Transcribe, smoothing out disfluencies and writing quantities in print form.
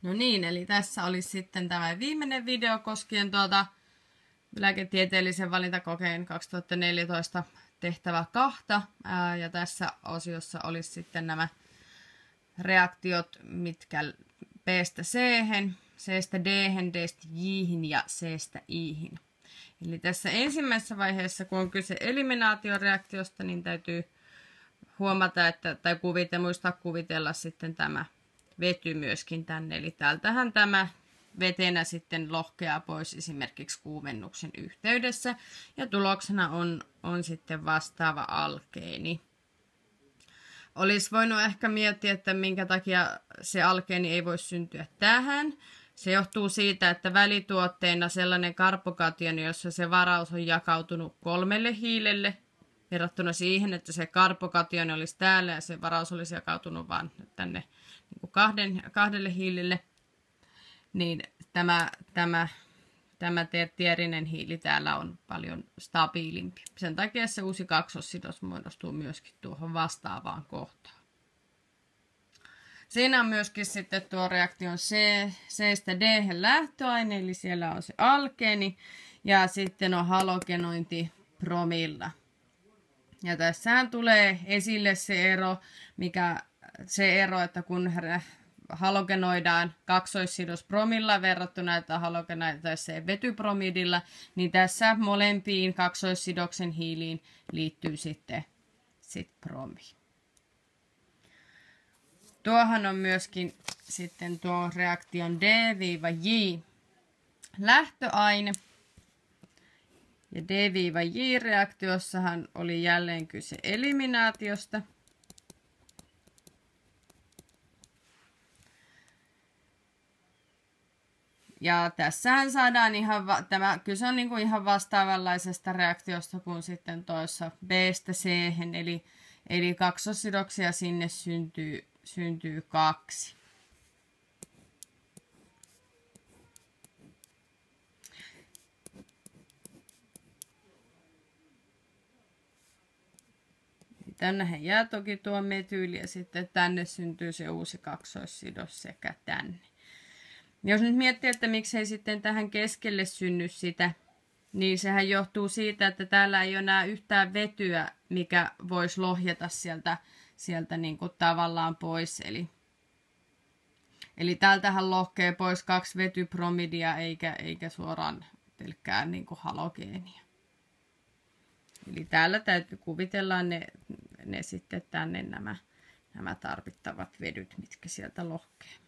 No niin, eli tässä olisi sitten tämä viimeinen video koskien lääketieteellisen valintakokeen 2014 tehtävä 2. Ja tässä osiossa olisi sitten nämä reaktiot, mitkä B:stä C:hen, C:stä D:hen, D:stä J:hin ja C:stä I:hin. Eli tässä ensimmäisessä vaiheessa, kun on kyse eliminaatioreaktiosta, niin täytyy huomata, tai muistaa kuvitella sitten tämä vety myöskin tänne. Eli täältähän tämä vetenä sitten lohkeaa pois esimerkiksi kuumennuksen yhteydessä. Ja tuloksena on sitten vastaava alkeeni. Olisi voinut ehkä miettiä, että minkä takia se alkeeni ei voi syntyä tähän. Se johtuu siitä, että välituotteena sellainen karbokationi, jossa se varaus on jakautunut 3 hiilelle, verrattuna siihen, että se karbokationi olisi täällä ja se varaus olisi jakautunut vain tänne niin 2 hiilelle, niin tämä tertiärinen hiili täällä on paljon stabiilimpi. Sen takia se uusi kaksossidos muodostuu myöskin tuohon vastaavaan kohtaan. Siinä on myöskin sitten tuo reaktion C:stä D:hen lähtöaine, eli siellä on se alkeeni, ja sitten on halogenointi promilla. Ja tässähän tulee esille se ero, että kun halogenoidaan kaksoissidos promilla verrattuna, että halogenoitaisiin vetypromidilla, niin tässä molempiin kaksoissidoksen hiiliin liittyy sitten bromi. Tuohan on myöskin sitten tuo reaktion D-J lähtöaine. Ja D-J-reaktiossahan oli jälleen kyse eliminaatiosta. Ja tässähän saadaan kyse on niin kuin ihan vastaavanlaisesta reaktiosta kuin sitten toissa B:stä C:hen, eli kaksossidoksia sinne syntyy 2. Tännehän jää toki tuo metyyli ja sitten tänne syntyy se uusi kaksoissidos sekä tänne. Jos nyt miettii, että miksei sitten tähän keskelle synny sitä, niin sehän johtuu siitä, että täällä ei ole enää yhtään vetyä, mikä voisi lohjata sieltä niin kuin tavallaan pois. Eli täältähän lohkee pois 2 vetypromidia eikä suoraan pelkkää niin kuin halogeenia. Eli täällä täytyy kuvitella ne sitten tänne nämä tarvittavat vedyt, mitkä sieltä lohkee.